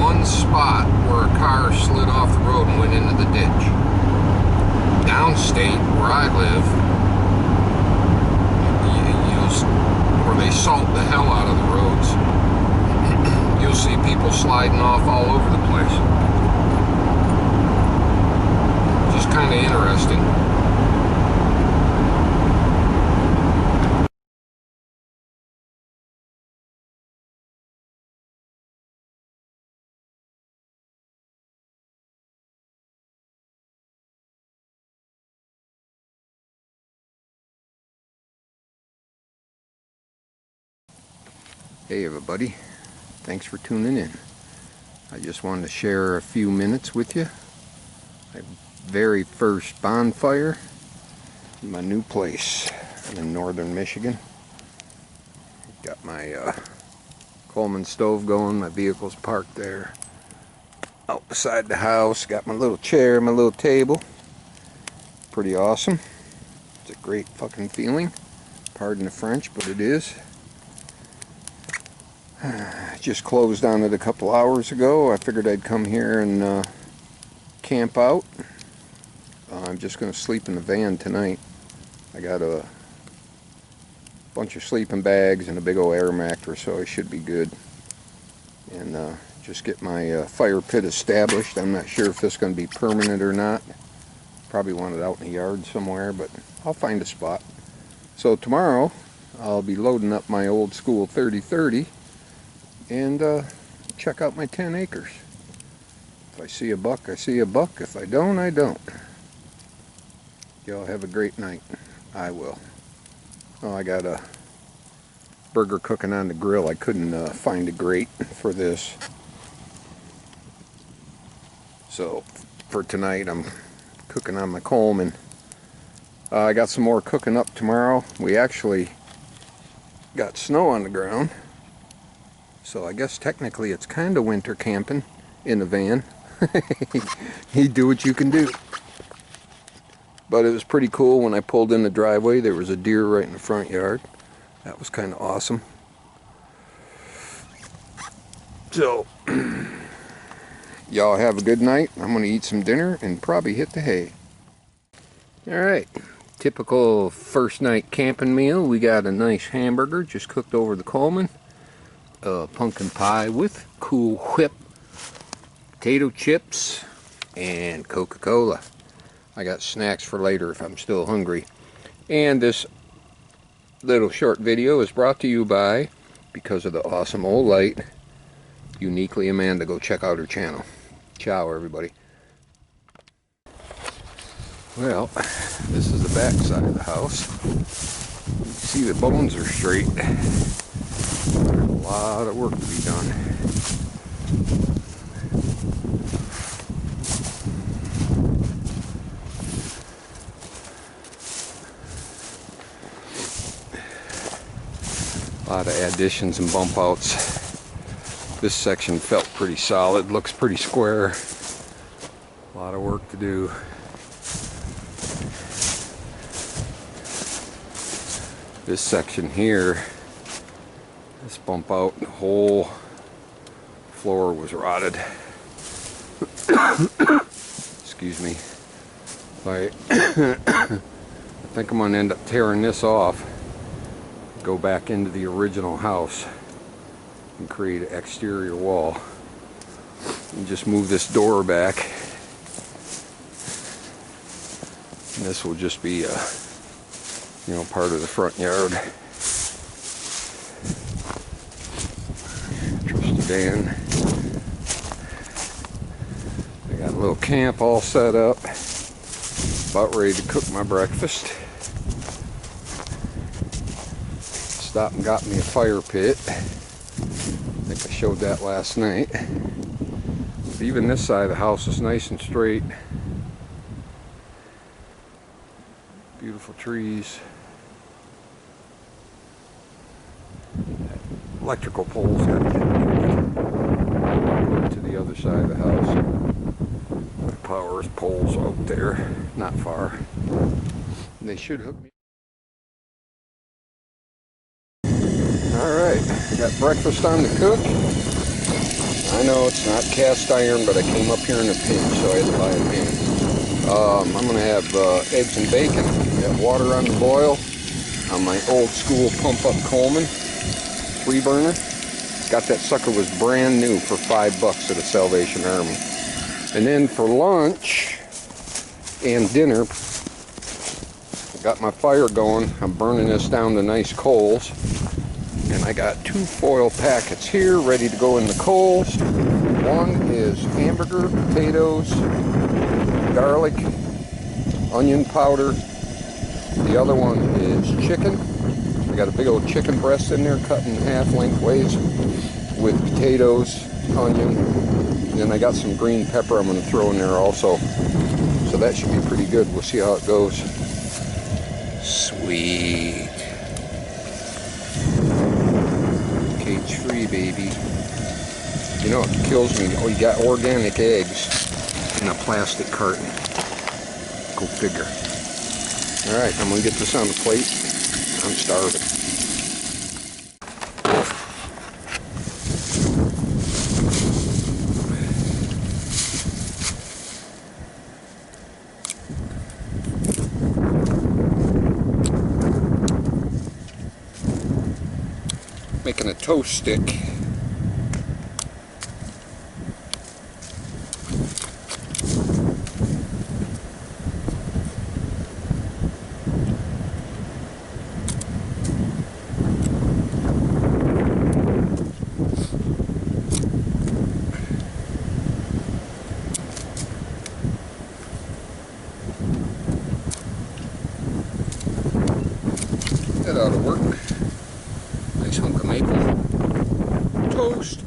one spot where a car slid off the road and went into the ditch. Downstate, where I live, where they salt the hell out of the roads, you'll see people sliding off all over the place. Just kind of interesting. Hey everybody, thanks for tuning in. I just wanted to share a few minutes with you. My very first bonfire in my new place. I'm in northern Michigan. Got my Coleman stove going, my vehicle's parked there. Out beside the house, got my little chair, my little table. Pretty awesome. It's a great fucking feeling. Pardon the French, but it is. Just closed on it a couple hours ago. I figured I'd come here and camp out. I'm just going to sleep in the van tonight. I got a bunch of sleeping bags and a big old air mattress, so I should be good. And just get my fire pit established. I'm not sure if this is going to be permanent or not. Probably want it out in the yard somewhere, but I'll find a spot. So tomorrow I'll be loading up my old school 3030 and check out my 10 acres. If I see a buck, I see a buck. If I don't, I don't. Y'all have a great night. I will. Oh, I got a burger cooking on the grill. I couldn't find a grate for this. So for tonight, I'm cooking on my Coleman. I got some more cooking up tomorrow. We actually got snow on the ground. So I guess technically it's kind of winter camping in the van. You do what you can do. But it was pretty cool when I pulled in the driveway. There was a deer right in the front yard. That was kind of awesome. So, y'all have a good night. I'm going to eat some dinner and probably hit the hay. Alright, typical first night camping meal. We got a nice hamburger just cooked over the Coleman. Pumpkin pie with Cool Whip, potato chips, and Coca-Cola. I got snacks for later if I'm still hungry. And this little short video is brought to you by, because of the awesome old light, Uniquely Amanda. Go check out her channel. Ciao everybody. Well, this is the back side of the house. You see the bones are straight. There's a lot of work to be done. A lot of additions and bump outs. This section felt pretty solid, looks pretty square. A lot of work to do. This section here, this bump out, the whole floor was rotted. Excuse me. I think I'm going to end up tearing this off, go back into the original house and create an exterior wall. And just move this door back. And this will just be a part of the front yard. Trusty van. I got a little camp all set up. About ready to cook my breakfast. Stopped and got me a fire pit. I think I showed that last night. But even this side of the house is nice and straight. Beautiful trees. Electrical poles got to get to the other side of the house. The power poles out there, not far. And they should hook me. Alright, got breakfast on the cook. I know it's not cast iron, but I came up here in a pinch, so I had to buy a pan. I'm going to have eggs and bacon. Got water on the boil on my old school pump up Coleman 3-burner. Got that sucker, was brand new for $5 at the Salvation Army. And then for lunch and dinner, got my fire going. I'm burning this down to nice coals. And I got 2 foil packets here ready to go in the coals. One is hamburger, potatoes, garlic, onion powder. The other one is chicken. I got a big old chicken breast in there cut in half lengthways with potatoes, onion, and then I got some green pepper I'm going to throw in there also. So that should be pretty good. We'll see how it goes. Sweet. Cage-free, baby. You know what kills me? Oh, you got organic eggs in a plastic carton. Go figure. Alright, I'm going to get this on the plate. I'm starving. Making a toast stick. That ought to work. Nice hunk of maple toast.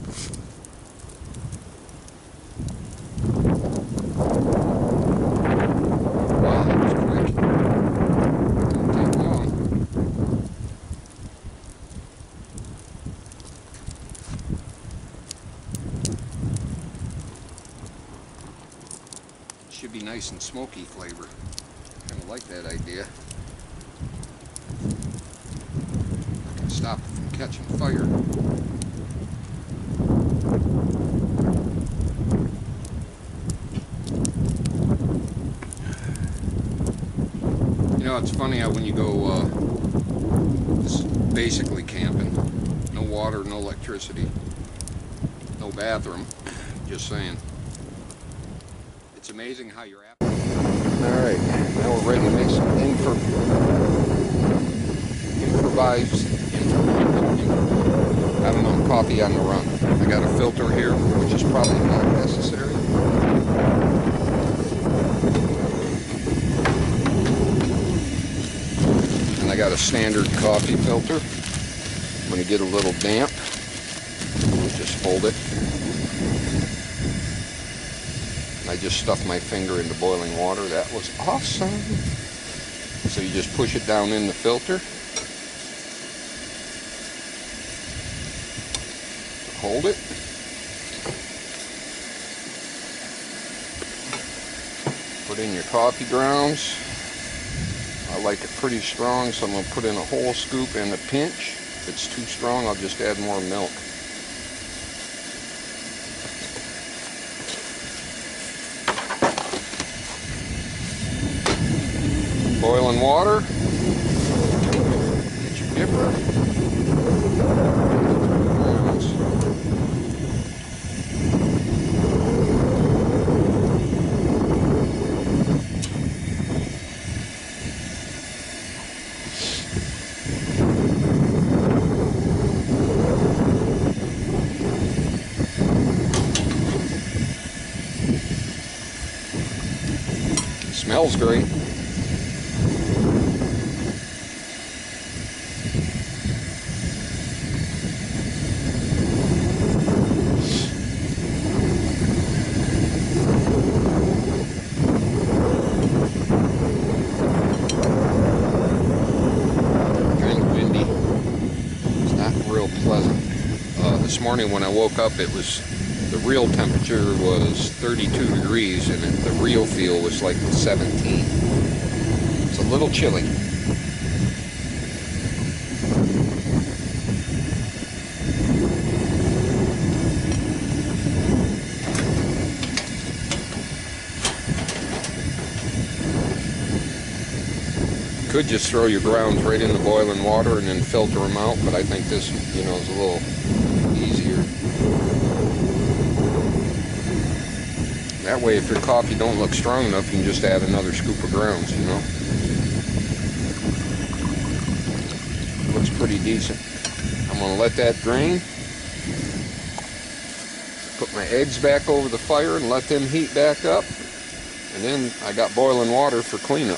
Wow, that was quick. Didn't take long. Should be nice and smoky flavor. Kind of like that idea. Stop it from catching fire. You know, it's funny how when you go this is basically camping, no water, no electricity, no bathroom, just saying. It's amazing how you're at. Alright, now we're ready to make some improvised I don't know, coffee on the run. I got a filter here, which is probably not necessary. And I got a standard coffee filter. I'm going to get a little damp. Just fold it. And I just stuffed my finger into boiling water. That was awesome. So you just push it down in the filter. Hold it. Put in your coffee grounds. I like it pretty strong, so I'm going to put in a whole scoop and a pinch. If it's too strong, I'll just add more milk. Boiling water. Get your dipper. Smells great. Kind of windy. It's not real pleasant. This morning when I woke up, it was the real temperature was 32 degrees and the real feel was like 17. It's a little chilly. could just throw your grounds right in the boiling water and then filter them out, but I think this, you know, is a little easier. That way, if your coffee don't look strong enough, you can just add another scoop of grounds, you know. Looks pretty decent. I'm going to let that drain. Put my eggs back over the fire and let them heat back up. And then I got boiling water for cleanup.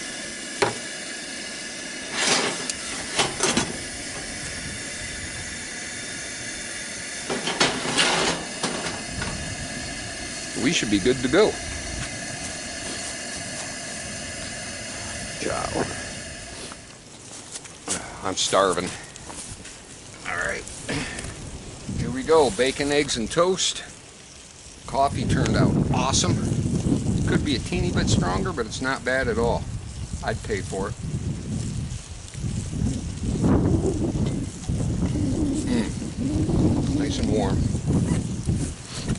We should be good to go. Ciao. I'm starving. Alright. Here we go. Bacon, eggs, and toast. Coffee turned out awesome. It could be a teeny bit stronger, but it's not bad at all. I'd pay for it. Nice and warm.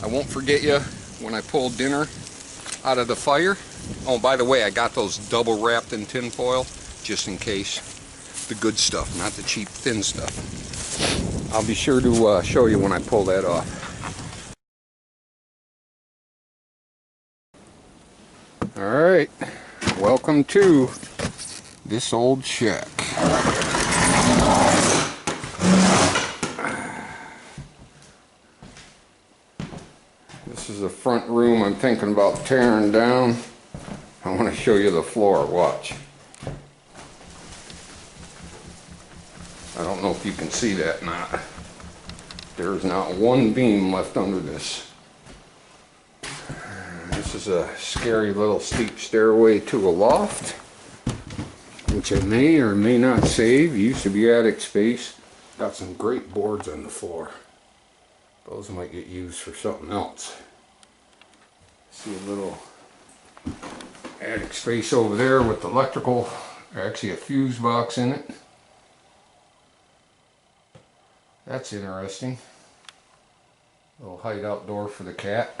I won't forget you when I pull dinner out of the fire. Oh, by the way, I got those double wrapped in tin foil just in case. The good stuff, not the cheap thin stuff. I'll be sure to show you when I pull that off. Alright, welcome to this old shack. This is the front room I'm thinking about tearing down. I want to show you the floor. Watch. I don't know if you can see that or not. There's not one beam left under this. This is a scary little steep stairway to a loft, which I may or may not save. It used to be attic space. Got some great boards on the floor. Those might get used for something else. See a little attic space over there with electrical, actually a fuse box in it. That's interesting. Little hideout door for the cat.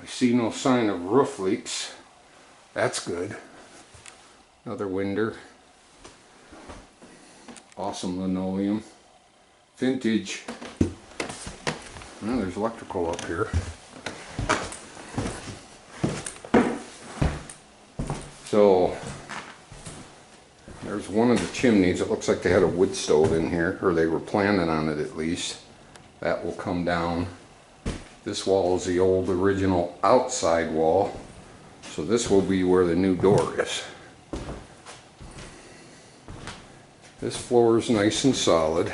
I see no sign of roof leaks. That's good. Another window. Awesome linoleum. Vintage. Well, there's electrical up here. So there's one of the chimneys. It looks like they had a wood stove in here, or they were planning on it at least. That will come down. This wall is the old original outside wall, so this will be where the new door is. This floor is nice and solid.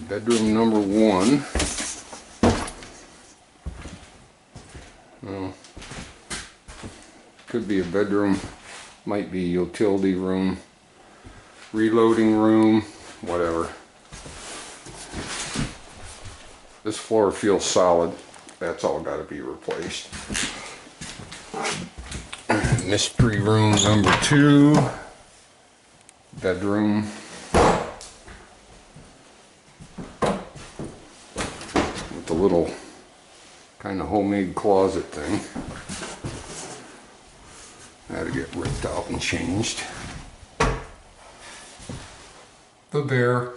Bedroom number 1. Well, could be a bedroom, might be a utility room, reloading room, whatever. This floor feels solid. That's all got to be replaced. Mystery room number 2. Bedroom. With the little kind of homemade closet thing. Had to get ripped out and changed. The bear.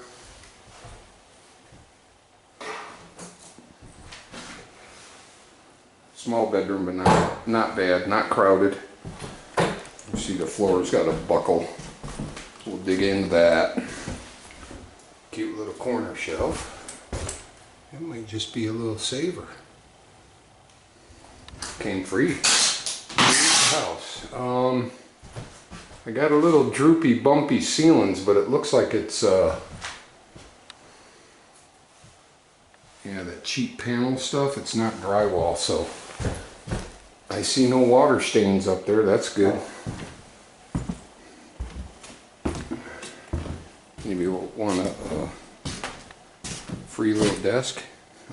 Small bedroom, but not bad, not crowded. You see the floor's got a buckle. We'll dig into that. Cute little corner shelf. It might just be a little saver. Came free. House. I got a little droopy, bumpy ceilings, but it looks like it's yeah, that cheap panel stuff. It's not drywall, so I see no water stains up there. That's good. Maybe you'll want a free little desk.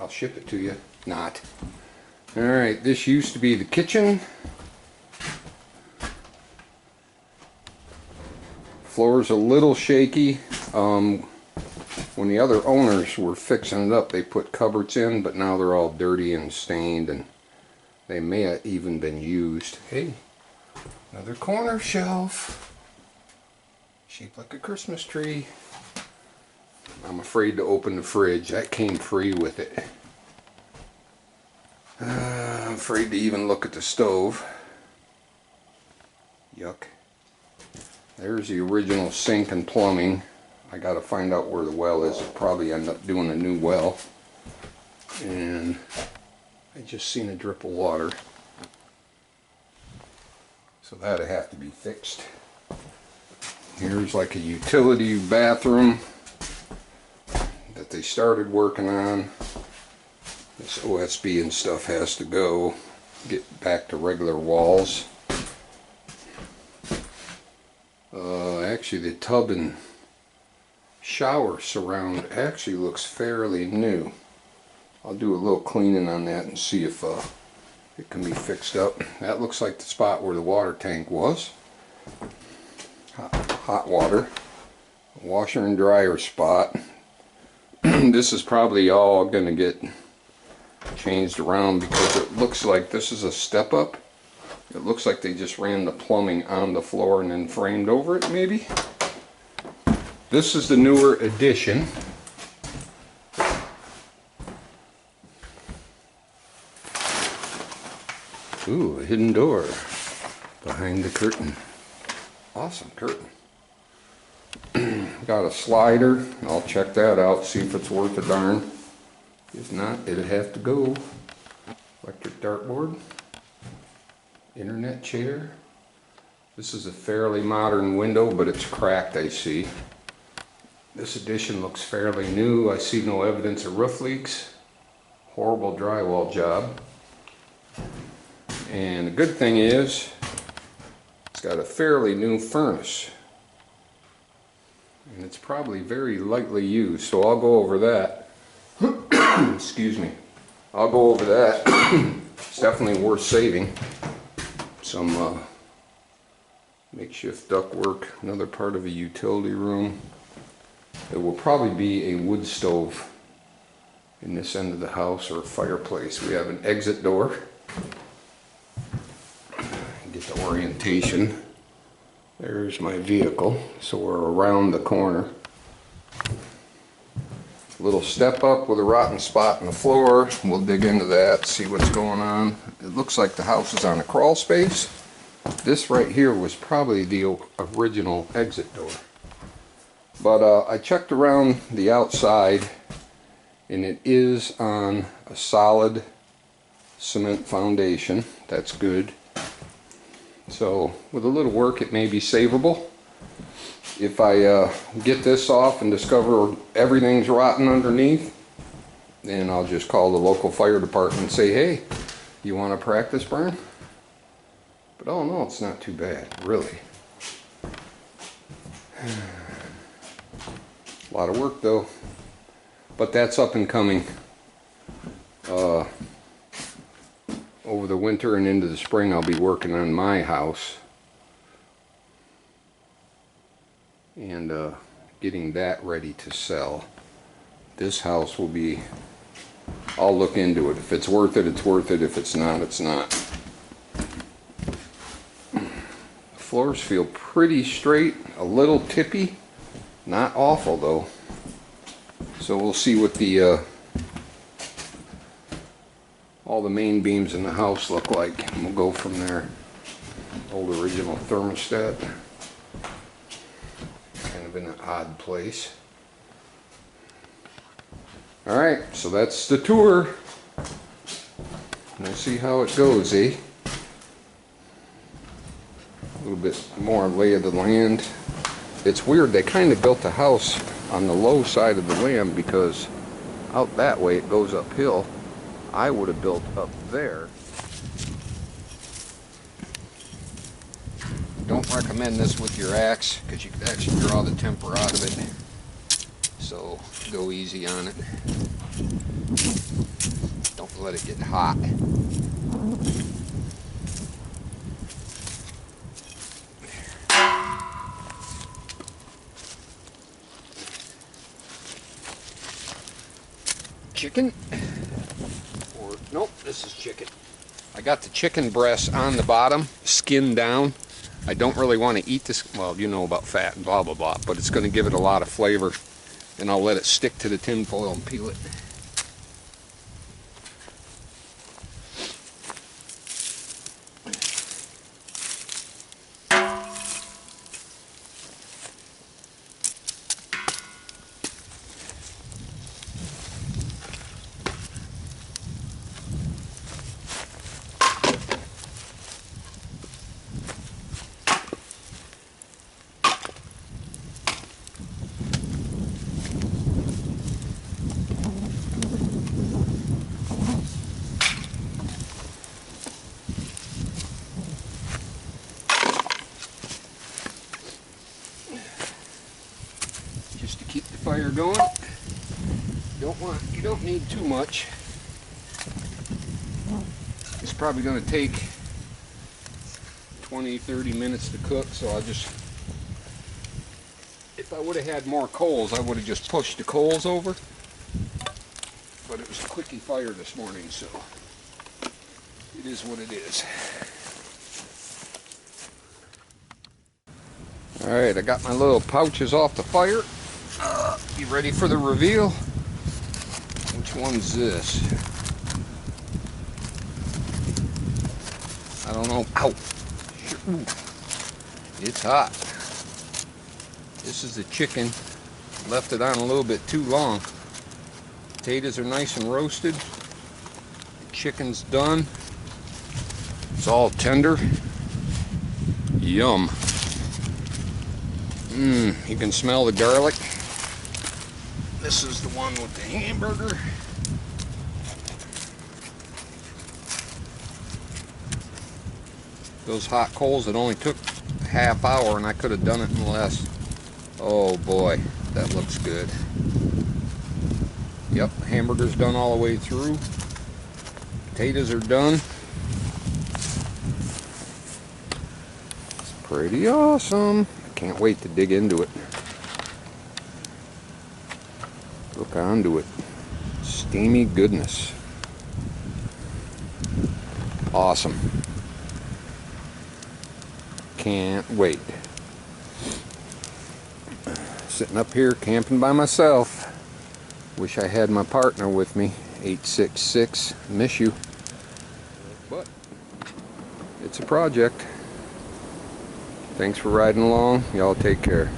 I'll ship it to you. Not. Alright, this used to be the kitchen. Floor's a little shaky. When the other owners were fixing it up, they put cupboards in, but now they're all dirty and stained, and They may have even been used. Hey, another corner shelf. Shaped like a Christmas tree. I'm afraid to open the fridge. That came free with it. I'm afraid to even look at the stove. Yuck. There's the original sink and plumbing. I gotta find out where the well is. I'll probably end up doing a new well. And I just seen a drip of water. So that'd have to be fixed. Here's like a utility bathroom that they started working on. This OSB and stuff has to go. Get back to regular walls. Actually the tub and shower surround actually looks fairly new. I'll do a little cleaning on that and see if it can be fixed up. That looks like the spot where the water tank was. Hot water. Washer and dryer spot. This is probably all going to get changed around because it looks like this is a step up. It looks like they just ran the plumbing on the floor and then framed over it, maybe. This is the newer addition. Ooh, a hidden door behind the curtain. Awesome curtain. Got a slider. I'll check that out, see if it's worth a darn. If not, it'd have to go. Electric dartboard. Internet chair. This is a fairly modern window, but it's cracked, I see. This addition looks fairly new. I see no evidence of roof leaks. Horrible drywall job. And the good thing is, it's got a fairly new furnace. And it's probably very lightly used, so I'll go over that. Excuse me. I'll go over that. It's definitely worth saving. Some makeshift ductwork, another part of a utility room. There will probably be a wood stove in this end of the house, or a fireplace. We have an exit door. Get the orientation. There's my vehicle, so we're around the corner. Little step up with a rotten spot in the floor. We'll dig into that, see what's going on. It looks like the house is on a crawl space. This right here was probably the original exit door. But I checked around the outside, and it is on a solid cement foundation. That's good. So with a little work it may be savable. If I get this off and discover everything's rotten underneath, then I'll just call the local fire department and say, hey, you want to practice burn? But oh no, it's not too bad, really. A lot of work though, but that's up and coming. Over the winter and into the spring I'll be working on my house and getting that ready to sell. This house will be, I'll look into it. If it's worth it, it's worth it. If it's not, it's not. The floors feel pretty straight, a little tippy, not awful though. So we'll see what the all the main beams in the house look like, and we'll go from there. Old original thermostat, kind of in an odd place. Alright, so that's the tour. We'll see how it goes, eh? A little bit more lay of the land. It's weird, they kind of built the house on the low side of the land because out that way it goes uphill. I would have built up there. Don't recommend this with your axe because you could actually draw the temper out of it. So go easy on it. Don't let it get hot. Chicken. Nope, this is chicken. I got the chicken breast on the bottom, skin down. I don't really want to eat this. Well, you know about fat and blah, blah, blah, but it's going to give it a lot of flavor. And I'll let it stick to the tin foil and peel it. Just to keep the fire going. You don't need too much. It's probably going to take 20-30 minutes to cook, so I'll just, if I would have had more coals, I would have just pushed the coals over. But it was a quickie fire this morning, so it is what it is. Alright, I got my little pouches off the fire. You ready for the reveal? Which one's this? I don't know. Ow! Ooh. It's hot. This is the chicken. Left it on a little bit too long. Potatoes are nice and roasted. The chicken's done. It's all tender. Yum. You can smell the garlic. This is the one with the hamburger. Those hot coals, it only took a half hour and I could have done it in less. Oh boy, that looks good. Yep, hamburger's done all the way through. Potatoes are done. It's pretty awesome. I can't wait to dig into it. Look onto it. Steamy goodness. Awesome. Can't wait. Sitting up here camping by myself. Wish I had my partner with me. 866. Miss you. But it's a project. Thanks for riding along. Y'all take care.